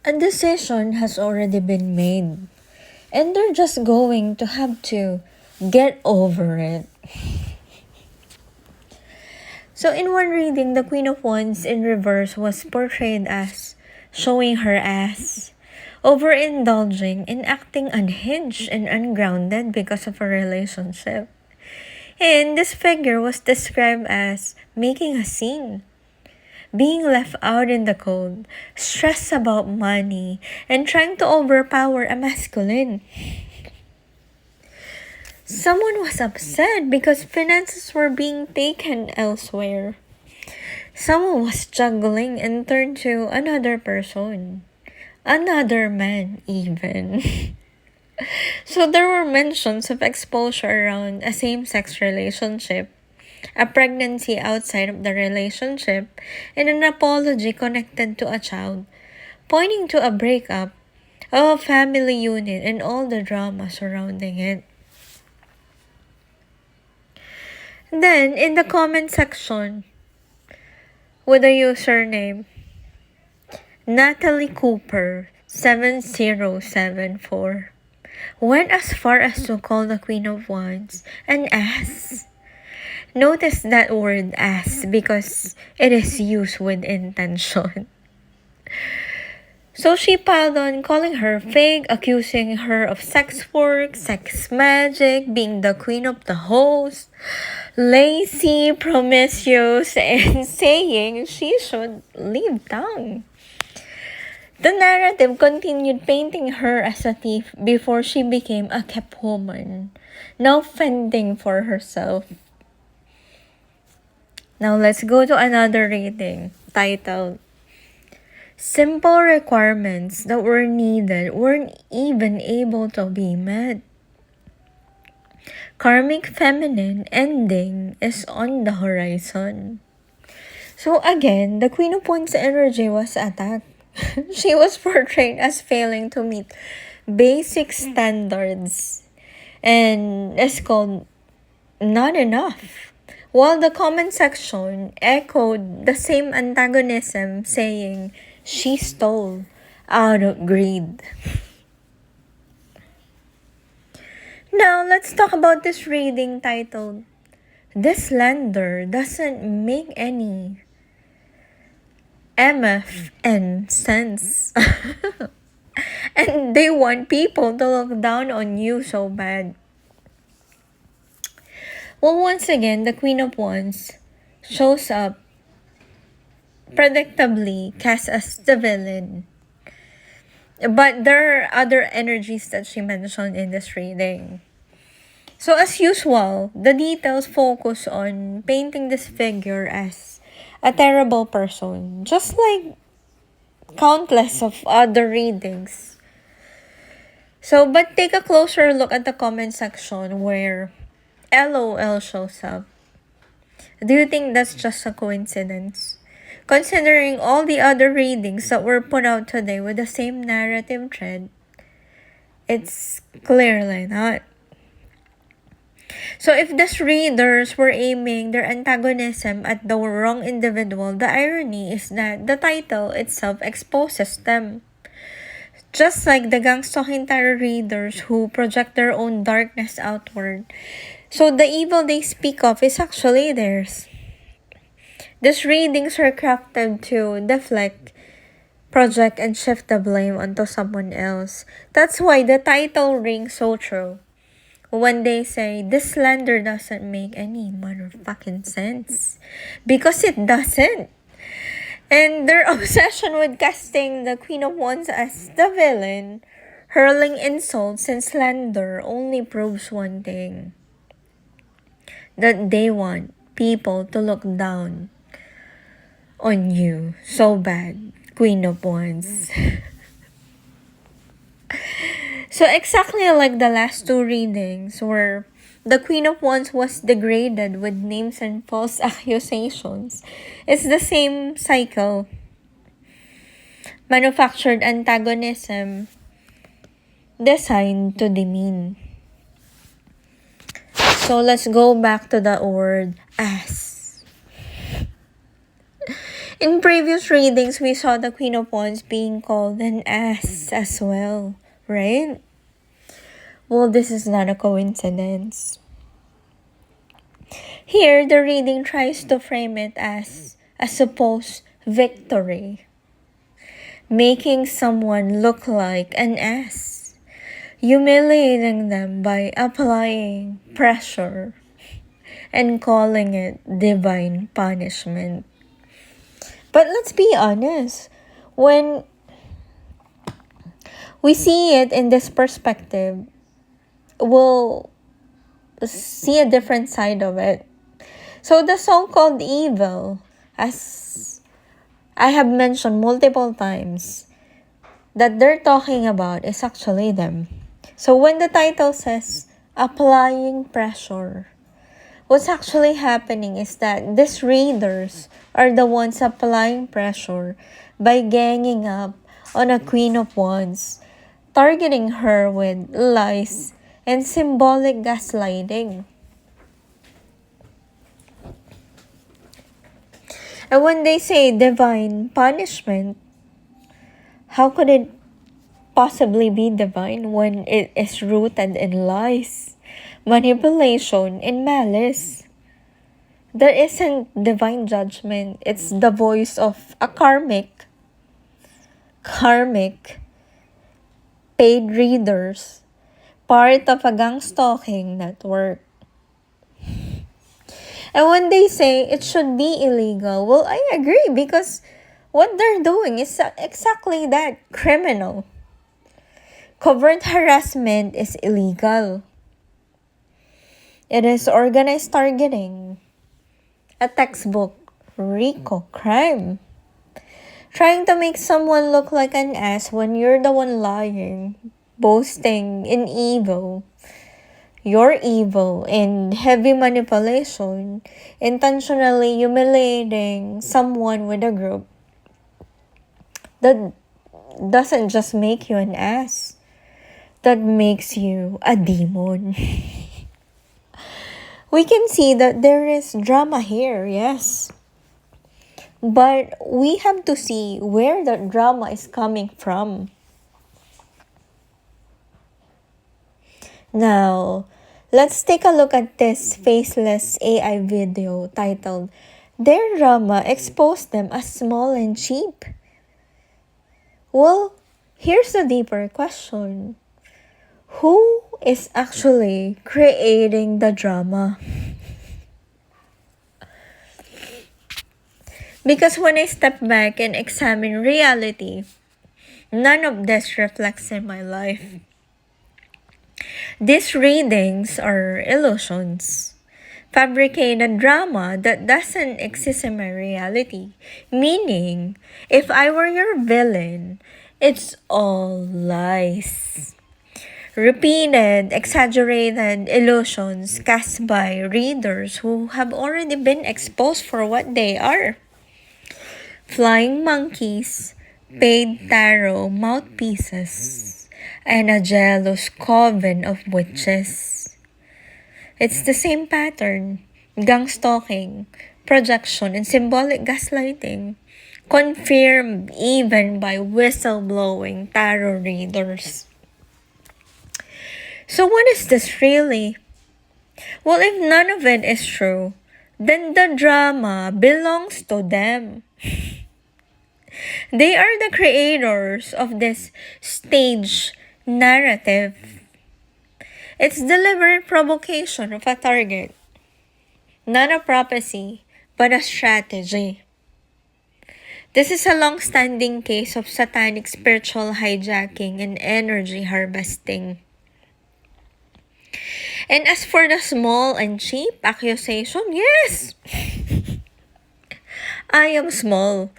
A decision has already been made, and they're just going to have to get over it. So, in one reading, the Queen of Wands in reverse was portrayed as showing her ass, overindulging and acting unhinged and ungrounded because of a relationship. And this figure was described as making a scene, being left out in the cold, stressed about money, and trying to overpower a masculine. Someone was upset because finances were being taken elsewhere. Someone was juggling and turned to another person. Another man, even. So there were mentions of exposure around a same-sex relationship, a pregnancy outside of the relationship, and an apology connected to a child, pointing to a breakup of a family unit and all the drama surrounding it. Then, in the comment section, with the username Natalie Cooper 7074 went as far as to call the Queen of Wands an ass. Notice that word ass because it is used with intention. So she piled on calling her fake, accusing her of sex work, sex magic, being the queen of the host, lazy, promiscuous, and saying she should leave town. The narrative continued painting her as a thief before she became a kept woman, now fending for herself. Now let's go to another reading titled Simple Requirements That Were Needed Weren't Even Able to Be Met. Karmic feminine ending is on the horizon. So again, the Queen of Wands energy was attacked. She was portrayed as failing to meet basic standards and is called not enough. While the comment section echoed the same antagonism, saying she stole out of greed. Now, let's talk about this reading titled This Lender Doesn't Make Any MFN sense. And they want people to look down on you so bad. Well, once again, the Queen of Wands shows up predictably cast as the villain. But there are other energies that she mentioned in this reading. So as usual, the details focus on painting this figure as a terrible person, just like countless of other readings. So, but take a closer look at the comment section where LOL shows up. Do you think that's just a coincidence? Considering all the other readings that were put out today with the same narrative thread, it's clearly not. So if these readers were aiming their antagonism at the wrong individual, the irony is that the title itself exposes them. Just like the Gang Stalking Tarot readers who project their own darkness outward. So the evil they speak of is actually theirs. These readings are crafted to deflect, project, and shift the blame onto someone else. That's why the title rings so true. When they say, this slander doesn't make any motherfucking sense. Because it doesn't. And their obsession with casting the Queen of Wands as the villain, hurling insults and slander only proves one thing. That they want people to look down on you so bad, Queen of Wands. So exactly like the last two readings where the Queen of Wands was degraded with names and false accusations, it's the same cycle. Manufactured antagonism designed to demean. So let's go back to the word ass. In previous readings, we saw the Queen of Wands being called an ass as well, right? Well, this is not a coincidence. Here, the reading tries to frame it as a supposed victory, making someone look like an ass, humiliating them by applying pressure and calling it divine punishment. But let's be honest, when we see it in this perspective, we'll see a different side of it. So the so-called evil, as I have mentioned multiple times, that they're talking about is actually them. So when the title says applying pressure, what's actually happening is that these readers are the ones applying pressure by ganging up on a Queen of Wands, targeting her with lies and symbolic gaslighting. And when they say divine punishment, how could it possibly be divine when it is rooted in lies, manipulation, and malice? There isn't divine judgment. It's the voice of a karmic, paid readers, part of a gang stalking network. And when they say it should be illegal, well, I agree, because what they're doing is exactly that, criminal. Covert harassment is illegal. It is organized targeting, a textbook RICO crime. Trying to make someone look like an ass when you're the one lying, boasting in evil. You're evil and heavy manipulation, intentionally humiliating someone with a group. That doesn't just make you an ass. That makes you a demon. We can see that there is drama here, yes. But we have to see where the drama is coming from. Now, let's take a look at this faceless AI video titled, "Their Drama Exposed Them as Small and Cheap." Well, here's the deeper question. Who is actually creating the drama? Because when I step back and examine reality, none of this reflects in my life. These readings are illusions, fabricated drama that doesn't exist in my reality. Meaning, if I were your villain, it's all lies. Repeated, exaggerated illusions cast by readers who have already been exposed for what they are. Flying monkeys, paid tarot mouthpieces, and a jealous coven of witches. It's the same pattern: gang stalking, projection, and symbolic gaslighting, confirmed even by whistleblowing tarot readers. So what is this really? Well, if none of it is true, then the drama belongs to them. They are the creators of this stage narrative. It's deliberate provocation of a target, not a prophecy, but a strategy. This is a long-standing case of satanic spiritual hijacking and energy harvesting. And as for the small and cheap accusation, yes! I am small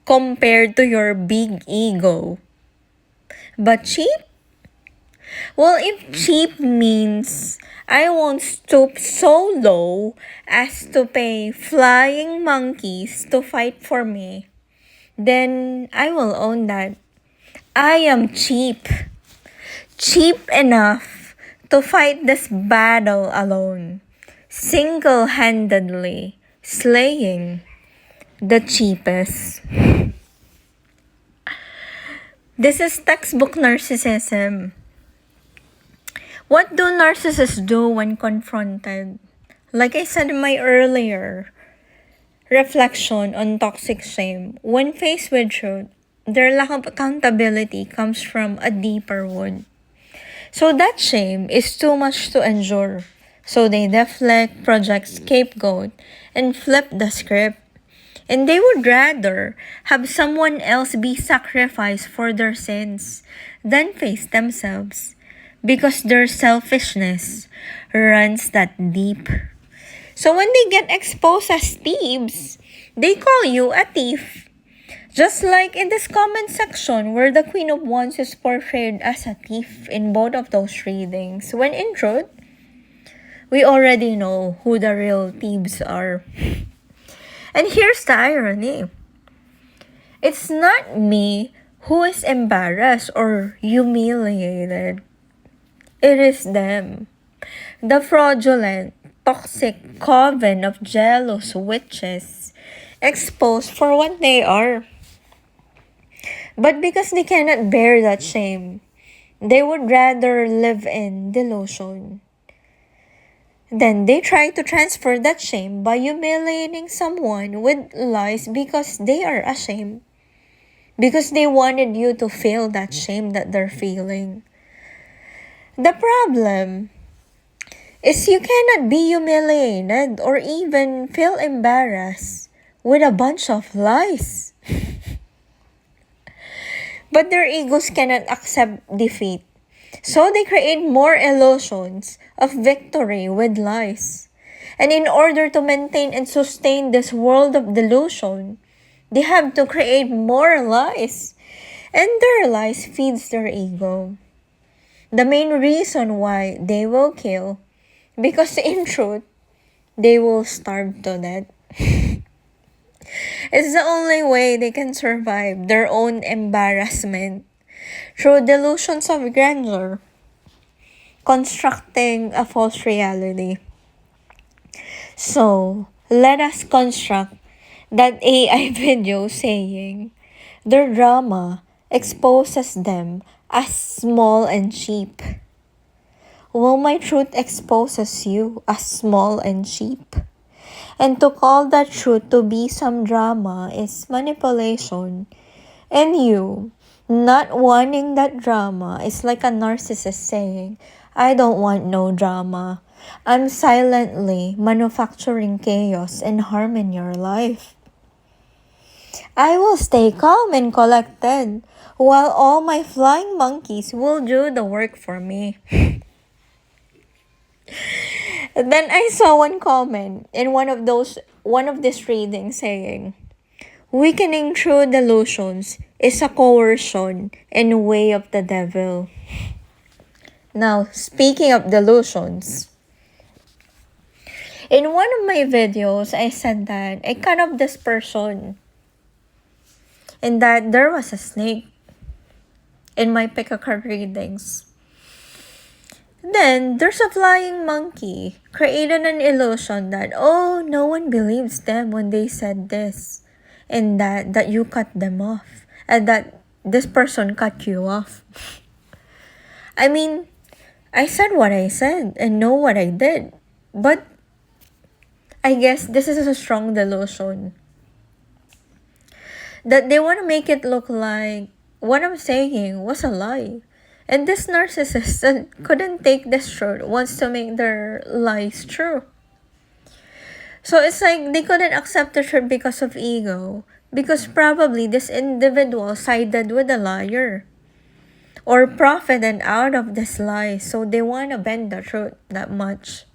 compared to your big ego. But cheap? Well, if cheap means I won't stoop so low as to pay flying monkeys to fight for me, then I will own that. I am cheap. Cheap enough to fight this battle alone, single-handedly, slaying the cheapest. This is textbook narcissism. What do narcissists do when confronted? Like I said in my earlier reflection on toxic shame, when faced with truth, their lack of accountability comes from a deeper wound. So that shame is too much to endure. So they deflect, project scapegoat, and flip the script. And they would rather have someone else be sacrificed for their sins than face themselves, because their selfishness runs that deep. So when they get exposed as thieves, they call you a thief. Just like in this comment section where the Queen of Wands is portrayed as a thief in both of those readings, when in truth, we already know who the real thieves are. And here's the irony. It's not me who is embarrassed or humiliated. It is them. The fraudulent, toxic coven of jealous witches, exposed for what they are. But because they cannot bear that shame, they would rather live in delusion. Then they try to transfer that shame by humiliating someone with lies because they are ashamed. Because they wanted you to feel that shame that they're feeling. The problem is you cannot be humiliated or even feel embarrassed with a bunch of lies. But their egos cannot accept defeat. So they create more illusions of victory with lies. And in order to maintain and sustain this world of delusion, they have to create more lies. And their lies feeds their ego. The main reason why they will kill, because in truth, they will starve to death. It's the only way they can survive their own embarrassment, through delusions of grandeur, constructing a false reality. So, let us construct that AI video saying their drama exposes them as small and cheap. Well, my truth exposes you as small and cheap. And to call that truth to be some drama is manipulation. And you, not wanting that drama, is like a narcissist saying, I don't want no drama. I'm silently manufacturing chaos and harm in your life. I will stay calm and collected, while all my flying monkeys will do the work for me. Then I saw one comment in one of these readings saying, weakening through delusions is a coercion and way of the devil. Now, speaking of delusions, in one of my videos, I said that I cut off this person and that there was a snake in my pick a card readings. Then, there's a flying monkey, created an illusion that, oh, no one believes them when they said this, and that you cut them off, and that this person cut you off. I mean, I said what I said, and know what I did, but I guess this is a strong delusion. That they want to make it look like what I'm saying was a lie. And this narcissist that couldn't take this truth wants to make their lies true. So it's like they couldn't accept the truth because of ego. Because probably this individual sided with a liar. Or profited out of this lie. So they want to bend the truth that much.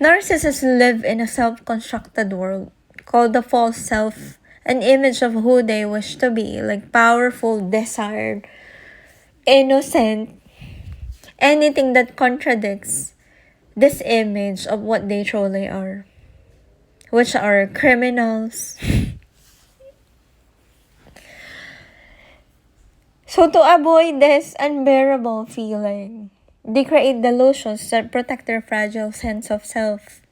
Narcissists live in a self-constructed world called the false self. An image of who they wish to be. Like powerful, desired, innocent, anything that contradicts this image of what they truly are, which are criminals. So to avoid this unbearable feeling, they create delusions that protect their fragile sense of self.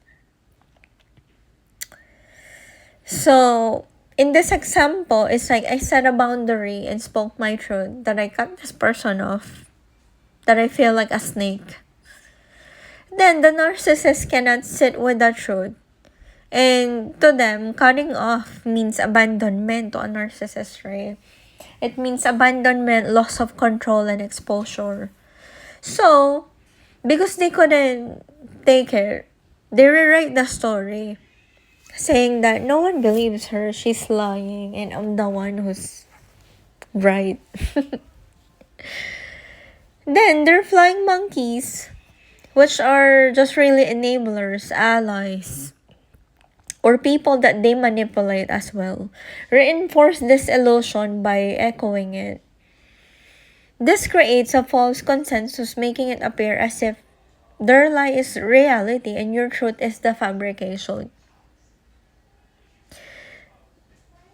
So, in this example, it's like I set a boundary and spoke my truth that I cut this person off, that I feel like a snake. Then the narcissist cannot sit with the truth. And to them, cutting off means abandonment to a narcissist, right? It means abandonment, loss of control, and exposure. So, because they couldn't take it, they rewrite the story, saying that no one believes her, she's lying, and I'm the one who's right. Then they're flying monkeys, which are just really enablers, allies, or people that they manipulate as well, reinforce this illusion by echoing it. This creates a false consensus, making it appear as if their lie is reality and your truth is the fabrication.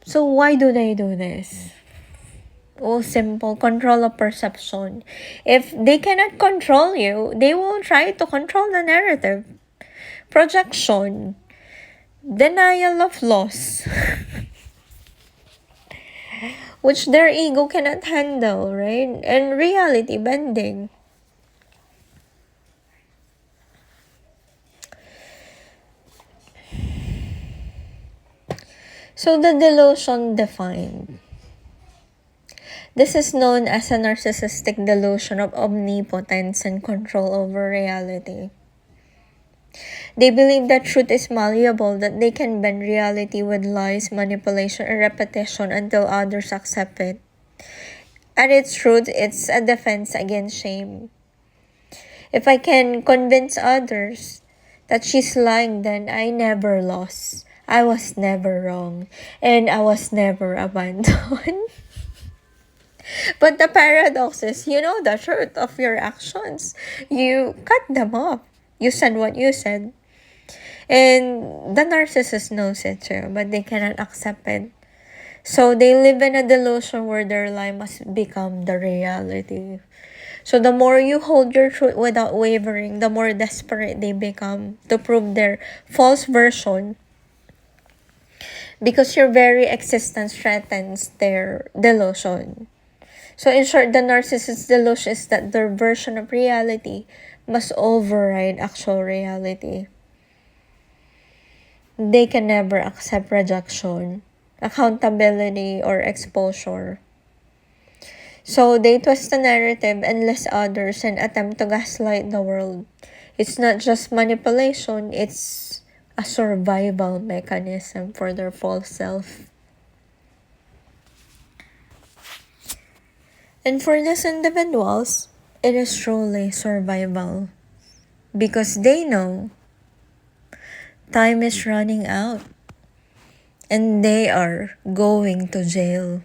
So why do they do this? Oh, simple. Control of perception. If they cannot control you, they will try to control the narrative. Projection. Denial of loss. Which their ego cannot handle, right? And reality bending. So the delusion defined. This is known as a narcissistic delusion of omnipotence and control over reality. They believe that truth is malleable, that they can bend reality with lies, manipulation, and repetition until others accept it. At its root, it's a defense against shame. If I can convince others that she's lying, then I never lost. I was never wrong. And I was never abandoned. But the paradox is, you know the truth of your actions. You cut them off. You said what you said. And the narcissist knows it too, but they cannot accept it. So they live in a delusion where their lie must become the reality. So the more you hold your truth without wavering, the more desperate they become to prove their false version, because your very existence threatens their delusion. So in short, the narcissist's delusion is that their version of reality must override actual reality. They can never accept rejection, accountability, or exposure. So they twist the narrative, enlist others, and attempt to gaslight the world. It's not just manipulation, it's a survival mechanism for their false self. And for these individuals, it is truly survival. Because they know time is running out and they are going to jail.